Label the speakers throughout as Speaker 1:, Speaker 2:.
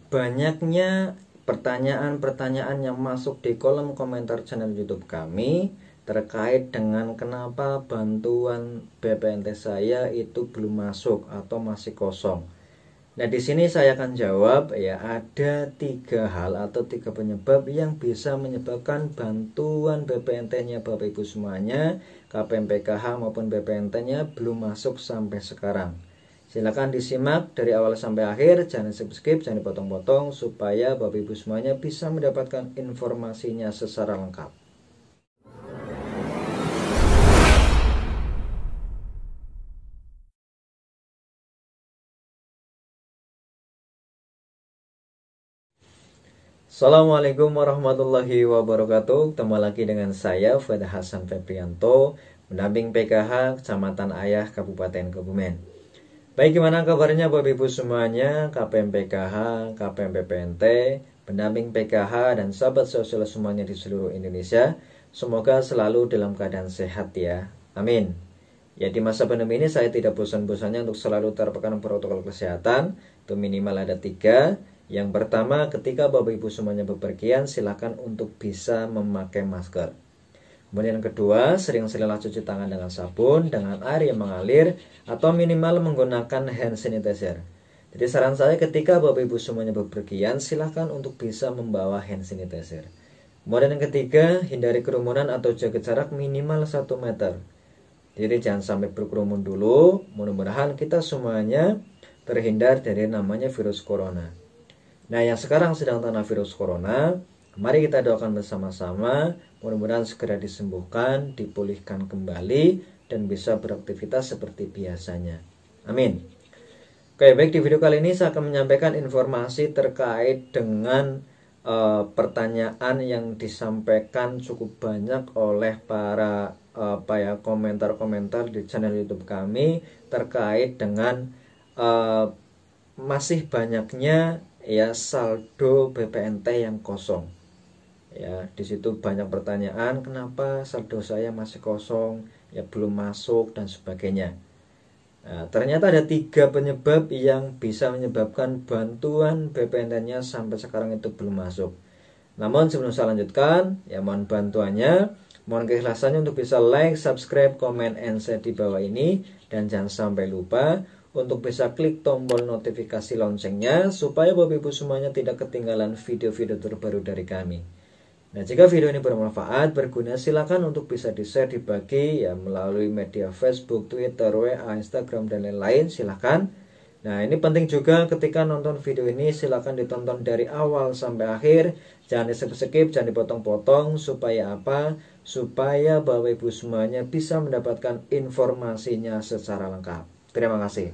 Speaker 1: banyaknya pertanyaan-pertanyaan yang masuk di kolom komentar channel YouTube kami terkait dengan kenapa bantuan BPNT saya itu belum masuk atau masih kosong. Nah, di sini saya akan jawab ya, ada 3 hal atau 3 penyebab yang bisa menyebabkan bantuan BPNT-nya Bapak Ibu semuanya, KPM PKH maupun BPNT-nya belum masuk sampai sekarang. Silakan disimak dari awal sampai akhir, jangan skip, jangan dipotong-potong supaya Bapak Ibu semuanya bisa mendapatkan informasinya secara lengkap. Assalamualaikum warahmatullahi wabarakatuh. Ketemu lagi dengan saya Fuad Hasan Febrianto, pendamping PKH Kecamatan Ayah Kabupaten Kebumen. Baik, gimana kabarnya Bapak Ibu semuanya, KPM PKH, KPM BPNT, pendamping PKH dan sahabat sosial semuanya di seluruh Indonesia. Semoga selalu dalam keadaan sehat ya. Amin. Ya, di masa pandemi ini saya tidak bosan-bosannya untuk selalu terapkan protokol kesehatan. Itu minimal ada 3. Yang pertama, ketika Bapak Ibu semuanya bepergian, silakan untuk bisa memakai masker. Kemudian yang kedua, sering-seringlah cuci tangan dengan sabun, dengan air yang mengalir, atau minimal menggunakan hand sanitizer. Jadi saran saya ketika Bapak Ibu semuanya bepergian, silakan untuk bisa membawa hand sanitizer. Kemudian yang ketiga, hindari kerumunan atau jaga jarak minimal 1 meter. Jadi jangan sampai berkerumun dulu. Mudah-mudahan kita semuanya terhindar dari namanya virus corona. Nah, yang sekarang sedang terkena virus corona, mari kita doakan bersama-sama, mudah-mudahan segera disembuhkan, dipulihkan kembali, dan bisa beraktivitas seperti biasanya. Amin. Oke, baik, di video kali ini saya akan menyampaikan informasi terkait dengan pertanyaan yang disampaikan cukup banyak oleh para komentar-komentar di channel YouTube kami terkait dengan masih banyaknya ya saldo BPNT yang kosong. Ya, di situ banyak pertanyaan, kenapa saldo saya masih kosong, ya belum masuk dan sebagainya. Nah, ternyata ada 3 penyebab yang bisa menyebabkan bantuan BPNT-nya sampai sekarang itu belum masuk. Namun sebelum saya lanjutkan, ya mohon bantuannya, mohon keikhlasannya untuk bisa like, subscribe, comment, and share di bawah ini. Dan jangan sampai lupa untuk bisa klik tombol notifikasi loncengnya supaya Bapak Ibu semuanya tidak ketinggalan video-video terbaru dari kami. Nah, jika video ini bermanfaat, berguna, silakan untuk bisa di-share, dibagi ya melalui media Facebook, Twitter, WA, Instagram, dan lain-lain. Silakan. Nah, ini penting juga ketika nonton video ini, silakan ditonton dari awal sampai akhir. Jangan di-skip, jangan dipotong-potong. Supaya apa? Supaya Bapak Ibu semuanya bisa mendapatkan informasinya secara lengkap. Terima kasih.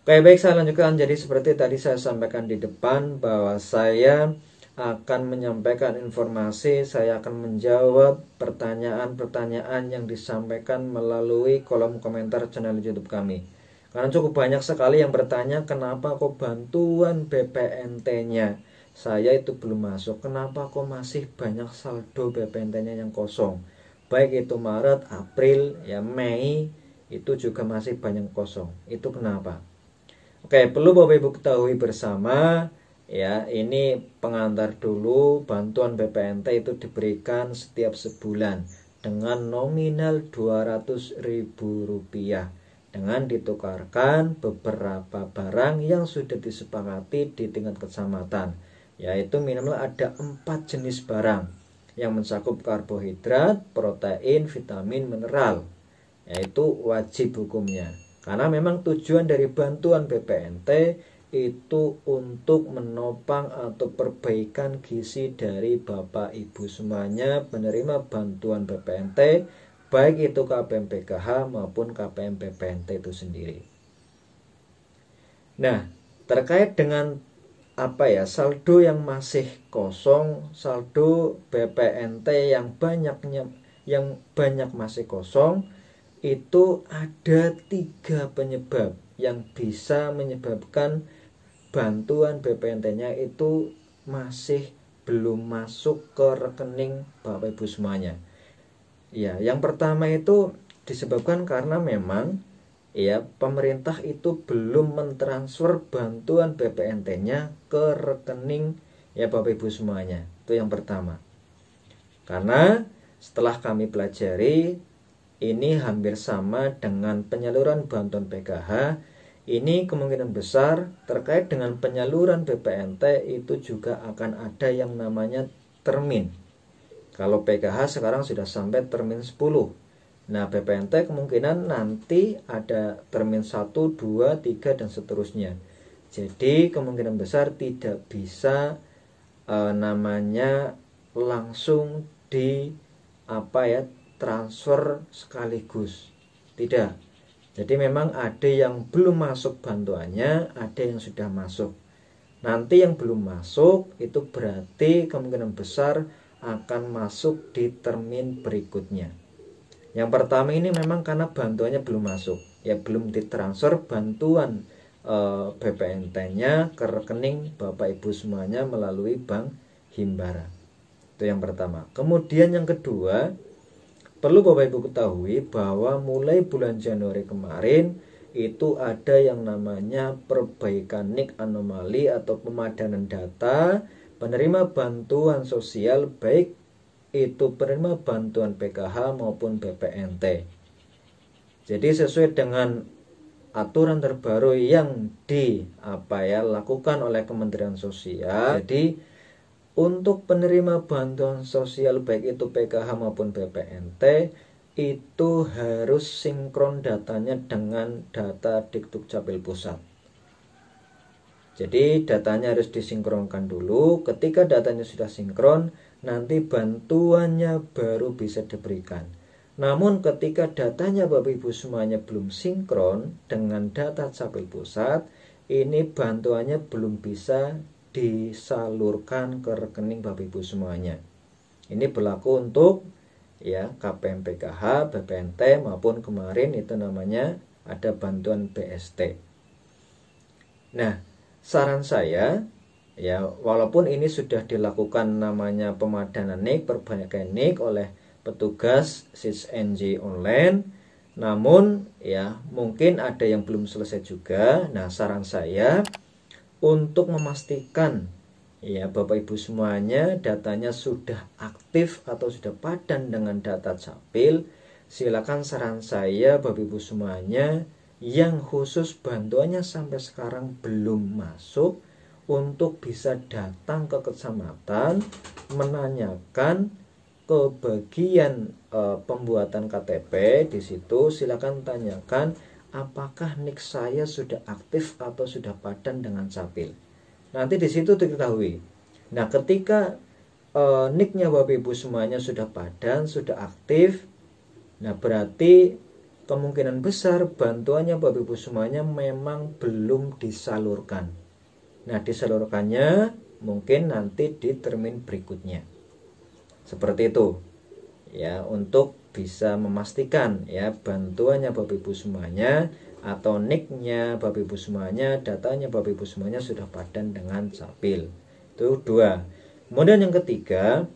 Speaker 1: Oke, baik, saya lanjutkan. Jadi seperti tadi saya sampaikan di depan bahwa saya akan menyampaikan informasi, saya akan menjawab pertanyaan-pertanyaan yang disampaikan melalui kolom komentar channel YouTube kami. Karena cukup banyak sekali yang bertanya, kenapa kok bantuan BPNT-nya saya itu belum masuk, kenapa kok masih banyak saldo BPNT-nya yang kosong. Baik itu Maret, April, ya Mei, itu juga masih banyak kosong. Itu kenapa? Oke, perlu Bapak Ibu ketahui bersama ya, ini pengantar dulu, bantuan BPNT itu diberikan setiap sebulan dengan nominal Rp200.000 dengan ditukarkan beberapa barang yang sudah disepakati di tingkat kecamatan, yaitu minimal ada 4 jenis barang yang mencakup karbohidrat, protein, vitamin, mineral, yaitu wajib hukumnya. Karena memang tujuan dari bantuan BPNT itu untuk menopang atau perbaikan gizi dari Bapak Ibu semuanya penerima bantuan BPNT, baik itu KPM PKH maupun KPM BPNT itu sendiri. Nah, terkait dengan saldo yang masih kosong, saldo BPNT yang banyak masih kosong, itu ada 3 penyebab yang bisa menyebabkan bantuan BPNT-nya itu masih belum masuk ke rekening Bapak Ibu semuanya. Ya, yang pertama itu disebabkan karena memang ya pemerintah itu belum mentransfer bantuan BPNT-nya ke rekening ya Bapak Ibu semuanya. Itu yang pertama. Karena setelah kami pelajari, ini hampir sama dengan penyaluran bantuan PKH. Ini kemungkinan besar terkait dengan penyaluran BPNT itu juga akan ada yang namanya termin. Kalau PKH sekarang sudah sampai termin 10. Nah, BPNT kemungkinan nanti ada termin 1, 2, 3 dan seterusnya. Jadi kemungkinan besar tidak bisa namanya langsung di transfer sekaligus. Tidak. Jadi memang ada yang belum masuk bantuannya, ada yang sudah masuk. Nanti yang belum masuk itu berarti kemungkinan besar akan masuk di termin berikutnya. Yang pertama ini memang karena bantuannya belum masuk, ya belum ditransfer bantuan BPNT-nya ke rekening Bapak Ibu semuanya melalui Bank Himbara. Itu yang pertama. Kemudian yang kedua, perlu Bapak Ibu ketahui bahwa mulai bulan Januari kemarin itu ada yang namanya perbaikan NIK anomali atau pemadanan data penerima bantuan sosial, baik itu penerima bantuan PKH maupun BPNT. Jadi sesuai dengan aturan terbaru yang dilakukan oleh Kementerian Sosial. Jadi untuk penerima bantuan sosial baik itu PKH maupun BPNT itu harus sinkron datanya dengan data Dikdukcapil Pusat. Jadi datanya harus disinkronkan dulu. Ketika datanya sudah sinkron, nanti bantuannya baru bisa diberikan. Namun ketika datanya Bapak Ibu semuanya belum sinkron dengan data Capil Pusat, ini bantuannya belum bisa disalurkan ke rekening Bapak Ibu semuanya. Ini berlaku untuk ya KPM PKH, BPNT maupun kemarin itu namanya ada bantuan BST. Nah, saran saya ya walaupun ini sudah dilakukan namanya pemadanan NIK, perbaikan NIK oleh petugas SISNJ online, namun ya mungkin ada yang belum selesai juga. Nah, saran saya untuk memastikan ya Bapak Ibu semuanya datanya sudah aktif atau sudah padan dengan data Capil, silakan saran saya Bapak Ibu semuanya yang khusus bantuannya sampai sekarang belum masuk untuk bisa datang ke kecamatan menanyakan ke bagian pembuatan KTP. Di situ silakan tanyakan apakah NIK saya sudah aktif atau sudah padan dengan Capil. Nanti di situ diketahui. Nah, ketika NIK-nya Bapak Ibu semuanya sudah padan, sudah aktif, nah berarti kemungkinan besar bantuannya Bapak Ibu semuanya memang belum disalurkan. Nah, disalurkannya mungkin nanti di termin berikutnya. Seperti itu. Ya, untuk bisa memastikan ya bantuannya Bapak Ibu semuanya atau NIK-nya Bapak Ibu semuanya, datanya Bapak Ibu semuanya sudah padan dengan Capil. Itu dua. Kemudian yang ketiga,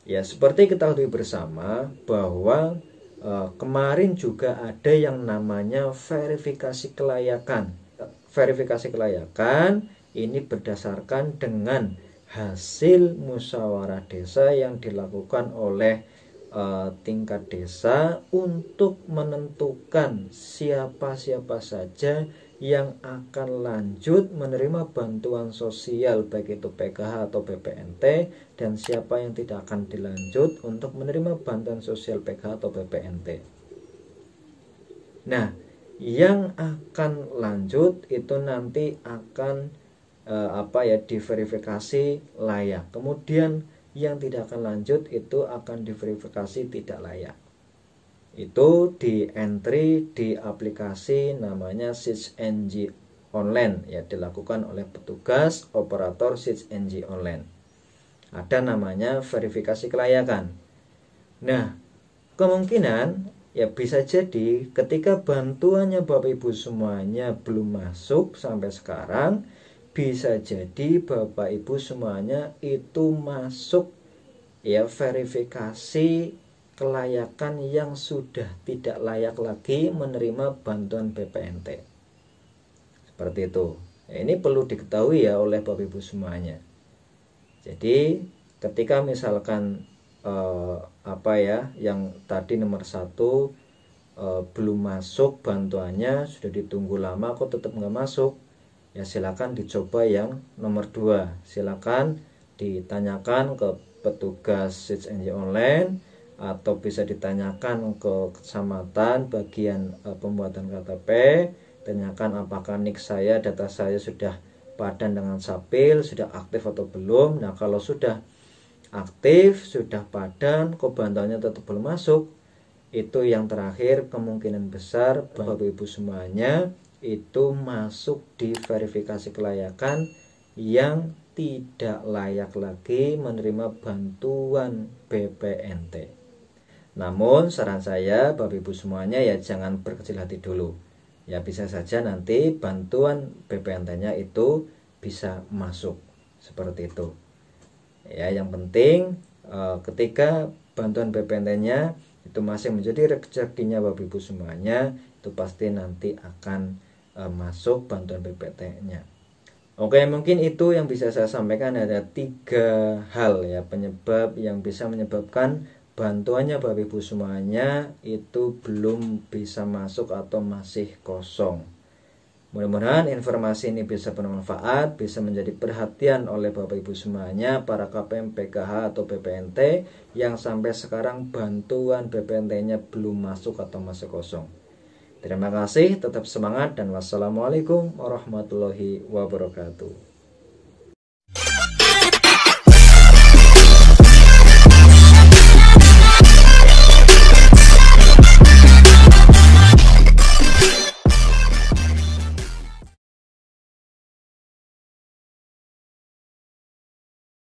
Speaker 1: ya seperti kita ketahui bersama bahwa kemarin juga ada yang namanya verifikasi kelayakan. Verifikasi kelayakan ini berdasarkan dengan hasil musyawarah desa yang dilakukan oleh tingkat desa untuk menentukan siapa-siapa saja yang akan lanjut menerima bantuan sosial baik itu PKH atau BPNT, dan siapa yang tidak akan dilanjut untuk menerima bantuan sosial PKH atau BPNT. Nah, yang akan lanjut itu nanti akan diverifikasi layak. Kemudian yang tidak akan lanjut itu akan diverifikasi tidak layak. Itu di entry di aplikasi namanya SISNJ online ya, dilakukan oleh petugas operator SISNJ online. Ada namanya verifikasi kelayakan. Nah, kemungkinan ya bisa jadi ketika bantuannya Bapak Ibu semuanya belum masuk sampai sekarang, bisa jadi Bapak Ibu semuanya itu masuk ya verifikasi kelayakan yang sudah tidak layak lagi menerima bantuan BPNT. Seperti itu. Ini perlu diketahui ya oleh Bapak Ibu semuanya. Jadi ketika misalkan yang tadi nomor 1 belum masuk bantuannya, sudah ditunggu lama kok tetap nggak masuk, ya silakan dicoba yang nomor 2. Silakan ditanyakan ke petugas SIDS-NJ online atau bisa ditanyakan ke kecamatan bagian pembuatan KTP, tanyakan apakah NIK saya, data saya sudah padan dengan Sapil, sudah aktif atau belum. Nah kalau sudah aktif, sudah padan, kok bantuannya tetap belum masuk, itu yang terakhir kemungkinan besar Bapak Ibu semuanya itu masuk di verifikasi kelayakan yang tidak layak lagi menerima bantuan BPNT. Namun saran saya Bapak Ibu semuanya ya jangan berkecil hati dulu. Ya bisa saja nanti bantuan BPNT-nya itu bisa masuk seperti itu. Ya yang penting ketika bantuan BPNT-nya itu masih menjadi rezekinya Bapak Ibu semuanya, itu pasti nanti akan masuk bantuan BPNT-nya. Oke, mungkin itu yang bisa saya sampaikan. Ada 3 hal ya penyebab yang bisa menyebabkan bantuannya Bapak Ibu semuanya itu belum bisa masuk atau masih kosong. Mudah-mudahan informasi ini bisa bermanfaat, bisa menjadi perhatian oleh Bapak Ibu semuanya, para KPM, PKH atau BPNT yang sampai sekarang bantuan BPNT-nya belum masuk atau masih kosong. Terima kasih, tetap semangat dan wassalamualaikum warahmatullahi wabarakatuh.